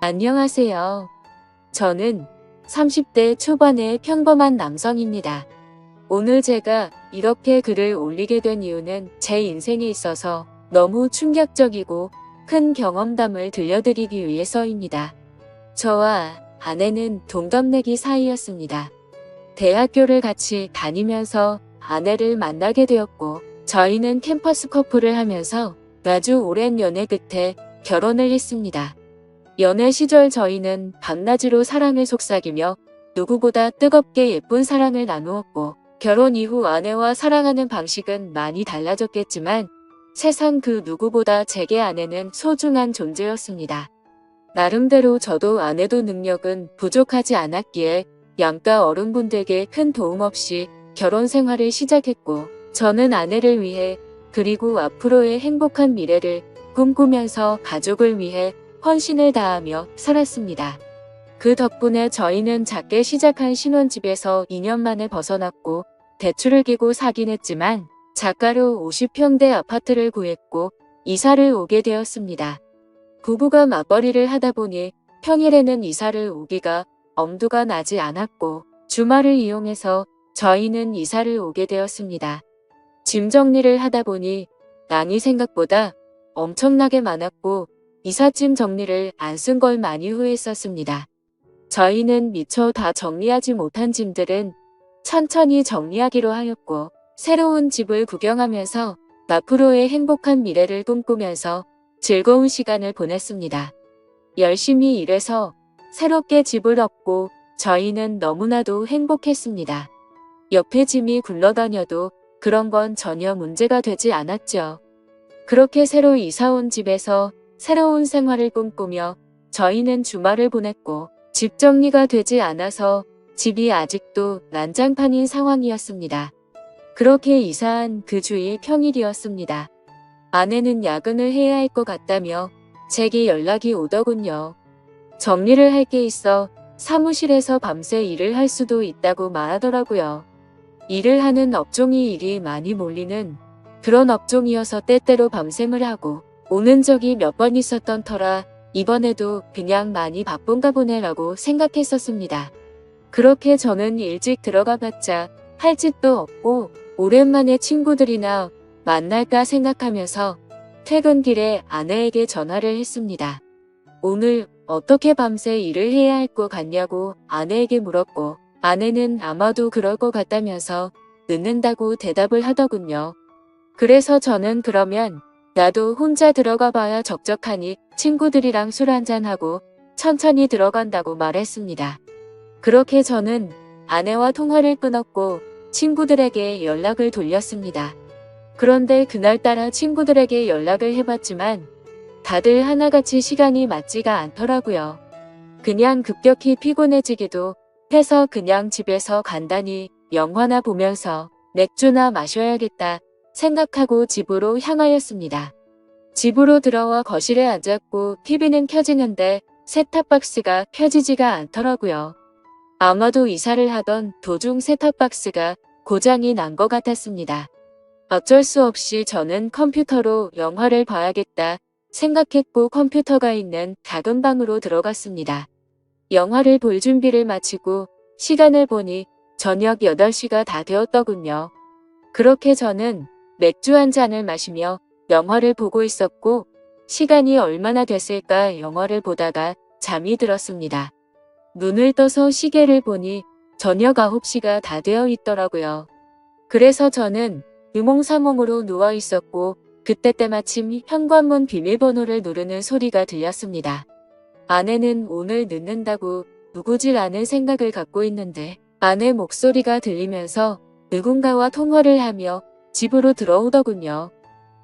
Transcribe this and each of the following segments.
안녕하세요. 저는 30대 초반의 평범한 남성입니다. 오늘 제가 이렇게 글을 올리게 된 이유는 제 인생에 있어서 너무 충격적이고 큰 경험담을 들려드리기 위해서입니다. 저와 아내는 동갑내기 사이였습니다. 대학교를 같이 다니면서 아내를 만나게 되었고, 저희는 캠퍼스 커플을 하면서 아주 오랜 연애 끝에 결혼을 했습니다. 연애 시절 저희는 밤낮으로 사랑을 속삭이며 누구보다 뜨겁게 예쁜 사랑을 나누었고, 결혼 이후 아내와 사랑하는 방식은 많이 달라졌겠지만 세상 그 누구보다 제게 아내는 소중한 존재였습니다. 나름대로 저도 아내도 능력은 부족하지 않았기에 양가 어른분들께 큰 도움 없이 결혼 생활을 시작했고, 저는 아내를 위해 그리고 앞으로의 행복한 미래를 꿈꾸면서 가족을 위해 헌신을 다하며 살았습니다. 그 덕분에 저희는 작게 시작한 신혼집에서 2년 만에 벗어났고, 대출을 끼고 사긴 했지만 작가로 50평대 아파트를 구했고 이사를 오게 되었습니다. 부부가 맞벌이를 하다 보니 평일에는 이사를 오기가 엄두가 나지 않았고, 주말을 이용해서 저희는 이사를 오게 되었습니다. 짐 정리를 하다 보니 양이 생각보다 엄청나게 많았고, 이삿짐 정리를 안 쓴 걸 많이 후회했었습니다. 저희는 미처 다 정리하지 못한 짐들은 천천히 정리하기로 하였고, 새로운 집을 구경하면서 앞으로의 행복한 미래를 꿈꾸면서 즐거운 시간을 보냈습니다. 열심히 일해서 새롭게 집을 얻고 저희는 너무나도 행복했습니다. 옆에 짐이 굴러다녀도 그런 건 전혀 문제가 되지 않았죠. 그렇게 새로 이사온 집에서 새로운 생활을 꿈꾸며 저희는 주말을 보냈고, 집 정리가 되지 않아서 집이 아직도 난장판인 상황이었습니다. 그렇게 이사한 그 주일 평일이었습니다. 아내는 야근을 해야 할 것 같다며 제게 연락이 오더군요. 정리를 할 게 있어 사무실에서 밤새 일을 할 수도 있다고 말하더라고요. 일을 하는 업종이 일이 많이 몰리는 그런 업종이어서 때때로 밤샘을 하고 오는 적이 몇 번 있었던 터라 이번에도 그냥 많이 바쁜가 보네라고 생각했었습니다. 그렇게 저는 일찍 들어가 봤자 할 짓도 없고 오랜만에 친구들이나 만날까 생각하면서 퇴근길에 아내에게 전화를 했습니다. 오늘 어떻게 밤새 일을 해야 할 것 같냐고 아내에게 물었고, 아내는 아마도 그럴 것 같다면서 늦는다고 대답을 하더군요. 그래서 저는 그러면 나도 혼자 들어가 봐야 적적하니 친구들이랑 술 한잔하고 천천히 들어간다고 말했습니다. 그렇게 저는 아내와 통화를 끊었고 친구들에게 연락을 돌렸습니다. 그런데 그날따라 친구들에게 연락을 해봤지만 다들 하나같이 시간이 맞지가 않더라고요. 그냥 급격히 피곤해지기도 해서 그냥 집에서 간단히 영화나 보면서 맥주나 마셔야겠다 생각하고 집으로 향하였습니다. 집으로 들어와 거실에 앉았고 TV는 켜지는데 셋탑박스가 켜지지가 않더라고요. 아마도 이사를 하던 도중 셋탑박스가 고장이 난 것 같았습니다. 어쩔 수 없이 저는 컴퓨터로 영화를 봐야겠다 생각했고 컴퓨터가 있는 작은 방으로 들어갔습니다. 영화를 볼 준비를 마치고 시간을 보니 저녁 8시가 다 되었더군요. 그렇게 저는 맥주 한 잔을 마시며 영화를 보고 있었고, 시간이 얼마나 됐을까 영화를 보다가 잠이 들었습니다. 눈을 떠서 시계를 보니 저녁 9시가 다 되어 있더라고요. 그래서 저는 유몽사몽으로 누워 있었고, 그때 때마침 현관문 비밀번호를 누르는 소리가 들렸습니다. 아내는 오늘 늦는다고 누구질 않은 생각을 갖고 있는데 아내 목소리가 들리면서 누군가와 통화를 하며 집으로 들어오더군요.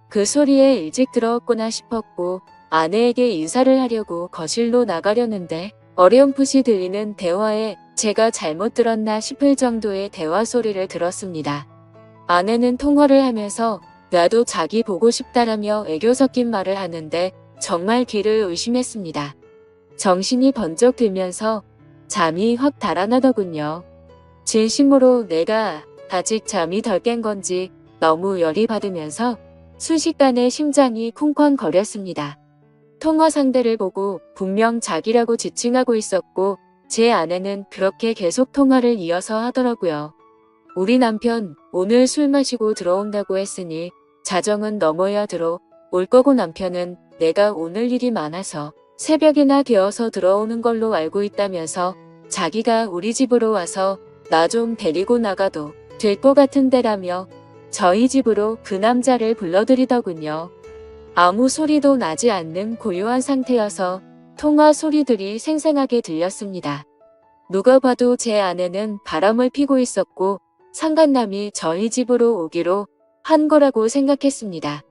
그 소리에 일찍 들어왔구나 싶었고 아내에게 인사를 하려고 거실로 나가려는데 어렴풋이 들리는 대화에 제가 잘못 들었나 싶을 정도의 대화 소리를 들었습니다. 아내는 통화를 하면서 나도 자기 보고 싶다라며 애교 섞인 말을 하는데 정말 귀를 의심했습니다. 정신이 번쩍 들면서 잠이 확 달아나더군요. 진심으로 내가 아직 잠이 덜 깬 건지 너무 열이 받으면서 순식간에 심장이 쿵쾅거렸습니다. 통화 상대를 보고 분명 자기라고 지칭하고 있었고 제 아내는 그렇게 계속 통화를 이어서 하더라고요. 우리 남편 오늘 술 마시고 들어온다고 했으니 자정은 넘어야 들어올 거고 남편은 내가 오늘 일이 많아서 새벽이나 되어서 들어오는 걸로 알고 있다면서 자기가 우리 집으로 와서 나 좀 데리고 나가도 될 것 같은데라며 저희 집으로 그 남자를 불러들이더군요. 아무 소리도 나지 않는 고요한 상태여서 통화 소리들이 생생하게 들렸습니다. 누가 봐도 제 아내는 바람을 피고 있었고 상간남이 저희 집으로 오기로 한 거라고 생각했습니다.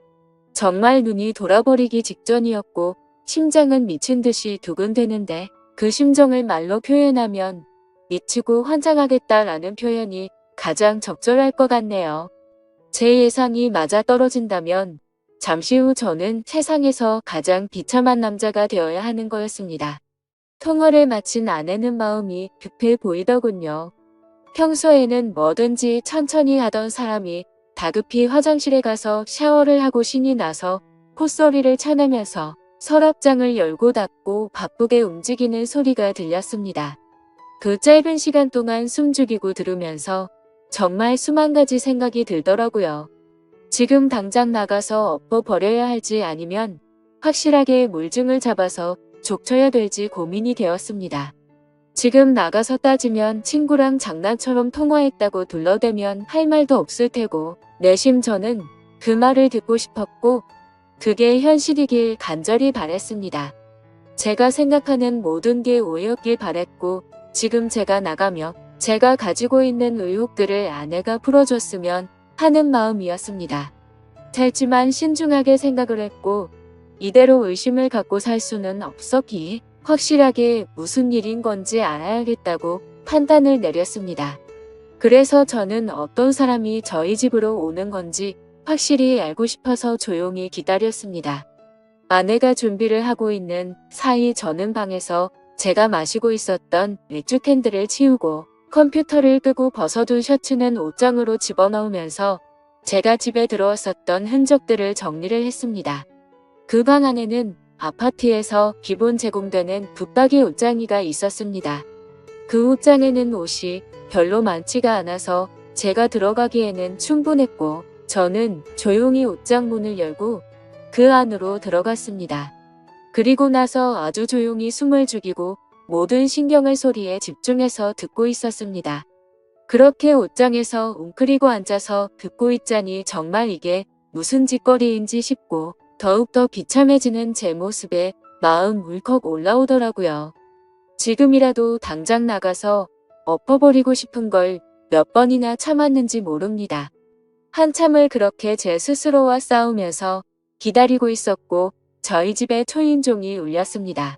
정말 눈이 돌아버리기 직전이었고 심장은 미친 듯이 두근대는데 그 심정을 말로 표현하면 미치고 환장하겠다라는 표현이 가장 적절할 것 같네요. 제 예상이 맞아 떨어진다면 잠시 후 저는 세상에서 가장 비참한 남자가 되어야 하는 거였습니다. 통화를 마친 아내는 마음이 급해 보이더군요. 평소에는 뭐든지 천천히 하던 사람이 다급히 화장실에 가서 샤워를 하고 신이 나서 콧소리를 쳐내면서 서랍장을 열고 닫고 바쁘게 움직이는 소리가 들렸습니다. 그 짧은 시간 동안 숨죽이고 들으면서 정말 수만 가지 생각이 들더라고요. 지금 당장 나가서 엎어버려야 할지 아니면 확실하게 물증을 잡아서 족쳐야 될지 고민이 되었습니다. 지금 나가서 따지면 친구랑 장난처럼 통화했다고 둘러대면 할 말도 없을 테고 내심 저는 그 말을 듣고 싶었고 그게 현실이길 간절히 바랬습니다. 제가 생각하는 모든 게 오였길 바랬고 지금 제가 나가며 제가 가지고 있는 의혹들을 아내가 풀어줬으면 하는 마음이었습니다. 짧지만 신중하게 생각을 했고 이대로 의심을 갖고 살 수는 없었기에 확실하게 무슨 일인 건지 알아야겠다고 판단을 내렸습니다. 그래서 저는 어떤 사람이 저희 집으로 오는 건지 확실히 알고 싶어서 조용히 기다렸습니다. 아내가 준비를 하고 있는 사이 저는 방에서 제가 마시고 있었던 맥주 캔들을 치우고 컴퓨터를 끄고 벗어둔 셔츠는 옷장으로 집어넣으면서 제가 집에 들어왔었던 흔적들을 정리를 했습니다. 그 방 안에는 아파트에서 기본 제공되는 붙박이 옷장이가 있었습니다. 그 옷장에는 옷이 별로 많지가 않아서 제가 들어가기에는 충분했고 저는 조용히 옷장 문을 열고 그 안으로 들어갔습니다. 그리고 나서 아주 조용히 숨을 죽이고 모든 신경을 소리에 집중해서 듣고 있었습니다. 그렇게 옷장에서 웅크리고 앉아서 듣고 있자니 정말 이게 무슨 짓거리인지 싶고 더욱더 비참해지는 제 모습에 마음 울컥 올라오더라고요. 지금이라도 당장 나가서 엎어버리고 싶은 걸 몇 번이나 참았는지 모릅니다. 한참을 그렇게 제 스스로와 싸우면서 기다리고 있었고 저희 집에 초인종이 울렸습니다.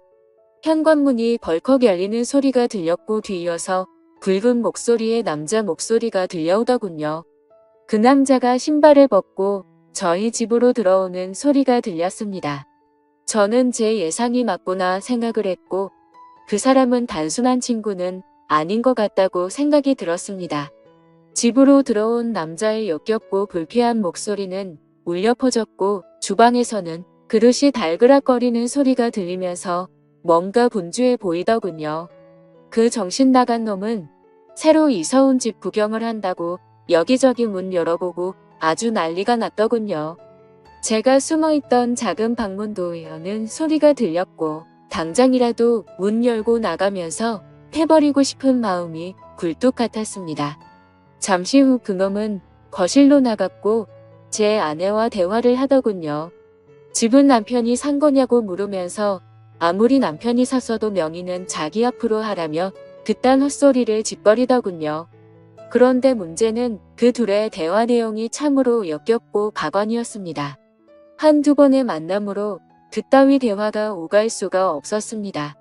현관문이 벌컥 열리는 소리가 들렸고 뒤이어서 굵은 목소리의 남자 목소리가 들려오더군요. 그 남자가 신발을 벗고 저희 집으로 들어오는 소리가 들렸습니다. 저는 제 예상이 맞구나 생각을 했고 그 사람은 단순한 친구는 아닌 것 같다고 생각이 들었습니다. 집으로 들어온 남자의 역겹고 불쾌한 목소리는 울려 퍼졌고 주방에서는 그릇이 달그락거리는 소리가 들리면서 뭔가 분주해 보이더군요. 그 정신 나간 놈은 새로 이사 온 집 구경을 한다고 여기저기 문 열어보고 아주 난리가 났더군요. 제가 숨어있던 작은 방문도 여는 소리가 들렸고 당장이라도 문 열고 나가면서 패버리고 싶은 마음이 굴뚝 같았습니다. 잠시 후 그놈은 거실로 나갔고 제 아내와 대화를 하더군요. 집은 남편이 산 거냐고 물으면서 아무리 남편이 샀어도 명의는 자기 앞으로 하라며 그딴 헛소리를 짓거리더군요. 그런데 문제는 그 둘의 대화 내용이 참으로 역겹고 가관이었습니다. 한두 번의 만남으로 그따위 대화가 오갈 수가 없었습니다.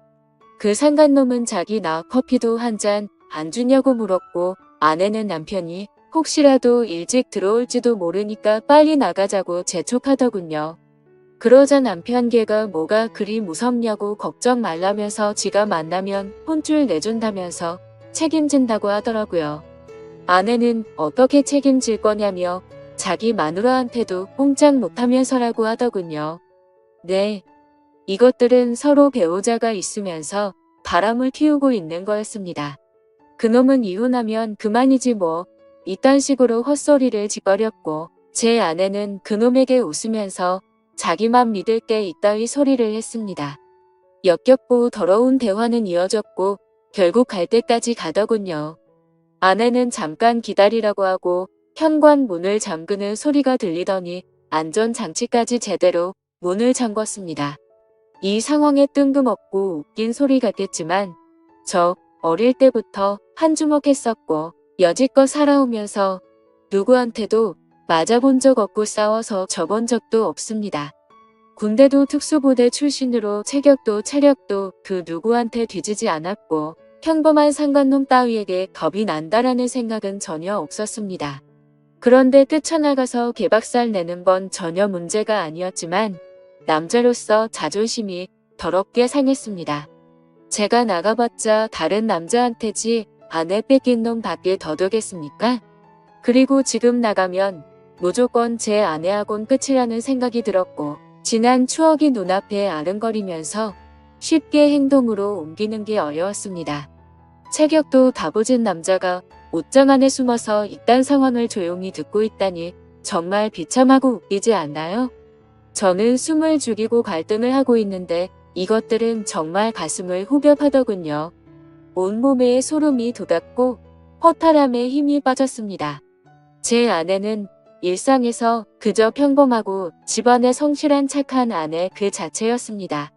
그 상간놈은 자기 나 커피도 한 잔 안 주냐고 물었고 아내는 남편이 혹시라도 일찍 들어올지도 모르니까 빨리 나가자고 재촉하더군요. 그러자 남편 걔가 뭐가 그리 무섭냐고 걱정 말라면서 지가 만나면 혼쭐 내준다면서 책임진다고 하더라고요. 아내는 어떻게 책임질 거냐며 자기 마누라한테도 꼼짝 못하면서라고 하더군요. 네. 이것들은 서로 배우자가 있으면서 바람을 피우고 있는 거였습니다. 그놈은 이혼하면 그만이지 뭐. 이딴 식으로 헛소리를 짓거렸고 제 아내는 그놈에게 웃으면서 자기만 믿을 게 이따위 소리를 했습니다. 역겹고 더러운 대화는 이어졌고 결국 갈 때까지 가더군요. 아내는 잠깐 기다리라고 하고 현관 문을 잠그는 소리가 들리더니 안전장치까지 제대로 문을 잠궜습니다. 이 상황에 뜬금없고 웃긴 소리 같겠지만 저 어릴 때부터 한주먹했었고 여지껏 살아오면서 누구한테도 맞아본 적 없고 싸워서 져본 적도 없습니다. 군대도 특수부대 출신으로 체격도 체력도 그 누구한테 뒤지지 않았고 평범한 상관놈 따위에게 겁이 난다라는 생각은 전혀 없었습니다. 그런데 뛰쳐나가서 개박살 내는 건 전혀 문제가 아니었지만 남자로서 자존심이 더럽게 상했습니다. 제가 나가봤자 다른 남자한테지 아내 뺏긴 놈 밖에 더 되겠습니까? 그리고 지금 나가면 무조건 제 아내하곤 끝이라는 생각이 들었고 지난 추억이 눈앞에 아른거리면서 쉽게 행동으로 옮기는 게 어려웠습니다. 체격도 다부진 남자가 옷장 안에 숨어서 이딴 상황을 조용히 듣고 있다니 정말 비참하고 웃기지 않나요? 저는 숨을 죽이고 갈등을 하고 있는데 이것들은 정말 가슴을 후벼파더군요. 온몸에 소름이 돋았고 허탈함에 힘이 빠졌습니다. 제 아내는 일상에서 그저 평범하고 집안에 성실한 착한 아내 그 자체였습니다.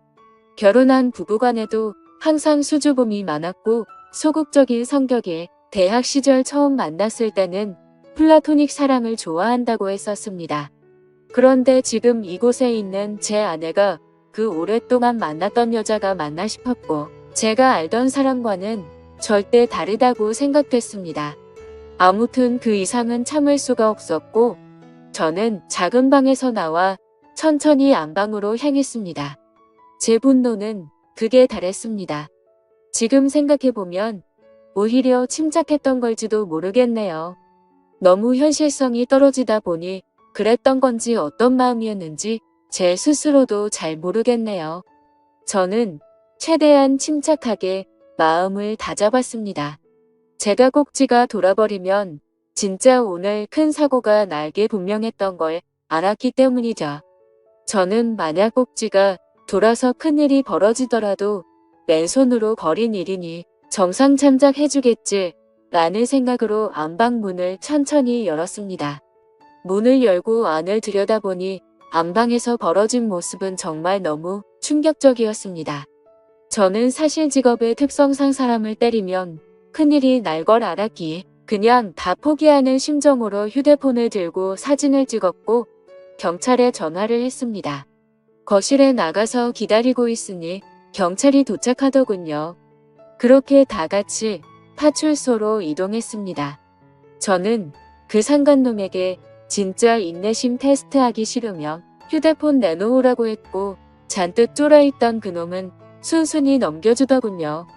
결혼한 부부간에도 항상 수줍음이 많았고 소극적인 성격에 대학 시절 처음 만났을 때는 플라토닉 사랑을 좋아한다고 했었습니다. 그런데 지금 이곳에 있는 제 아내가 그 오랫동안 만났던 여자가 맞나 싶었고 제가 알던 사람과는 절대 다르다고 생각됐습니다. 아무튼 그 이상은 참을 수가 없었고 저는 작은 방에서 나와 천천히 안방으로 향했습니다. 제 분노는 극에 달했습니다. 지금 생각해보면 오히려 침착했던 걸지도 모르겠네요. 너무 현실성이 떨어지다 보니 그랬던 건지 어떤 마음이었는지 제 스스로도 잘 모르겠네요. 저는 최대한 침착하게 마음을 다잡았습니다. 제가 꼭지가 돌아버리면 진짜 오늘 큰 사고가 날게 분명했던 걸 알았기 때문이죠. 저는 만약 꼭지가 돌아서 큰일이 벌어지더라도 맨손으로 벌인 일이니 정상 참작해주겠지 라는 생각으로 안방문을 천천히 열었습니다. 문을 열고 안을 들여다보니 안방에서 벌어진 모습은 정말 너무 충격적이었습니다. 저는 사실 직업의 특성상 사람을 때리면 큰일이 날 걸 알았기에 그냥 다 포기하는 심정으로 휴대폰을 들고 사진을 찍었고 경찰에 전화를 했습니다. 거실에 나가서 기다리고 있으니 경찰이 도착하더군요. 그렇게 다 같이 파출소로 이동했습니다. 저는 그 상간놈에게 진짜 인내심 테스트하기 싫으면 휴대폰 내놓으라고 했고 잔뜩 쫄아있던 그놈은 순순히 넘겨주더군요.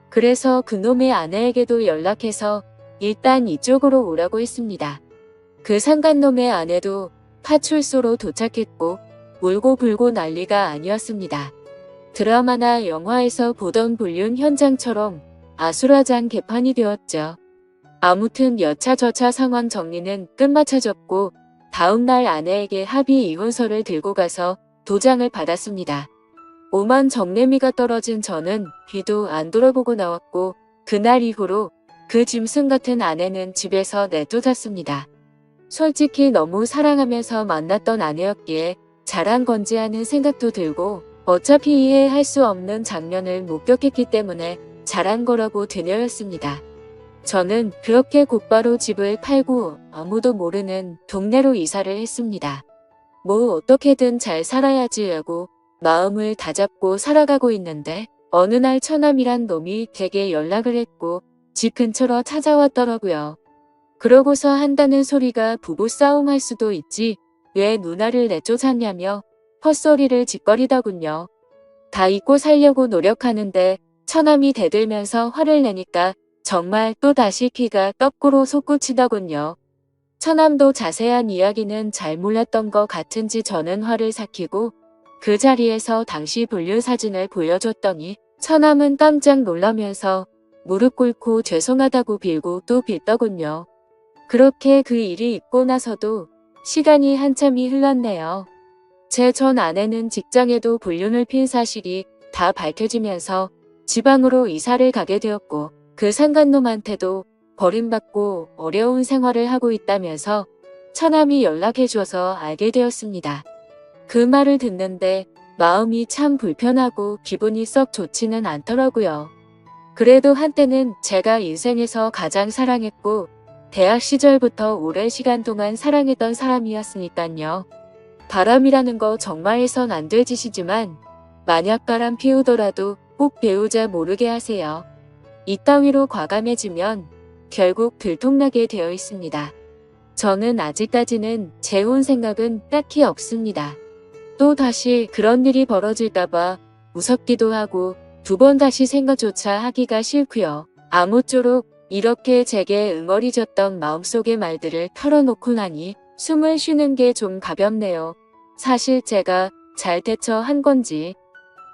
그래서 그놈의 아내에게도 연락해서 일단 이쪽으로 오라고 했습니다. 그 상간놈의 아내도 파출소로 도착했고 울고 불고 난리가 아니었습니다. 드라마나 영화에서 보던 불륜 현장처럼 아수라장 개판이 되었죠. 아무튼 여차저차 상황 정리는 끝마쳐졌고 다음날 아내에게 합의 이혼서를 들고 가서 도장을 받았습니다. 오만 정내미가 떨어진 저는 뒤도 안 돌아보고 나왔고 그날 이후로 그 짐승 같은 아내는 집에서 내쫓았습니다. 솔직히 너무 사랑하면서 만났던 아내였기에 잘한 건지 하는 생각도 들고 어차피 이해할 수 없는 장면을 목격했기 때문에 잘한 거라고 되뇌었습니다. 저는 그렇게 곧바로 집을 팔고 아무도 모르는 동네로 이사를 했습니다. 뭐 어떻게든 잘 살아야지 하고 마음을 다잡고 살아가고 있는데 어느 날 처남이란 놈이 댁에 연락을 했고 집 근처로 찾아왔더라고요. 그러고서 한다는 소리가 부부싸움 할 수도 있지 왜 누나를 내쫓았냐며 헛소리를 짓거리더군요. 다 잊고 살려고 노력하는데 처남이 대들면서 화를 내니까 정말 또다시 피가 거꾸로 솟구치더군요. 처남도 자세한 이야기는 잘 몰랐던 것 같은지 저는 화를 삭히고 그 자리에서 당시 불륜 사진을 보여줬더니 처남은 깜짝 놀라면서 무릎 꿇고 죄송하다고 빌고 또 빌더군요. 그렇게 그 일이 있고 나서도 시간이 한참이 흘렀네요. 제 전 아내는 직장에도 불륜을 핀 사실이 다 밝혀지면서 지방으로 이사를 가게 되었고 그 상간놈한테도 버림받고 어려운 생활을 하고 있다면서 처남이 연락해줘서 알게 되었습니다. 그 말을 듣는데 마음이 참 불편하고 기분이 썩 좋지는 않더라고요. 그래도 한때는 제가 인생에서 가장 사랑했고 대학 시절부터 오랜 시간 동안 사랑했던 사람이었으니깐요. 바람이라는 거 정말 해선 안 될 짓이지만 만약 바람 피우더라도 꼭 배우자 모르게 하세요. 이따위로 과감해지면 결국 들통나게 되어 있습니다. 저는 아직까지는 재혼 생각은 딱히 없습니다. 또 다시 그런 일이 벌어질까봐 무섭기도 하고 두 번 다시 생각조차 하기가 싫고요. 아무쪼록 이렇게 제게 응어리졌던 마음속의 말들을 털어놓고 나니 숨을 쉬는 게 좀 가볍네요. 사실 제가 잘 대처한 건지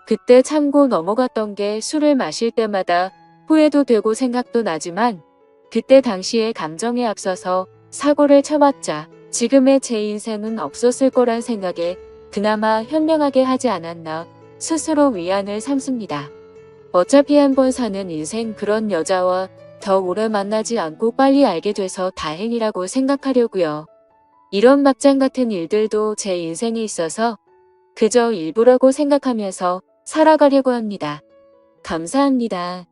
그때 참고 넘어갔던 게 술을 마실 때마다 후회도 되고 생각도 나지만 그때 당시의 감정에 앞서서 사고를 쳐봤자 지금의 제 인생은 없었을 거란 생각에 그나마 현명하게 하지 않았나 스스로 위안을 삼습니다. 어차피 한 번 사는 인생 그런 여자와 더 오래 만나지 않고 빨리 알게 돼서 다행이라고 생각하려고요. 이런 막장 같은 일들도 제 인생에 있어서 그저 일부라고 생각하면서 살아가려고 합니다. 감사합니다.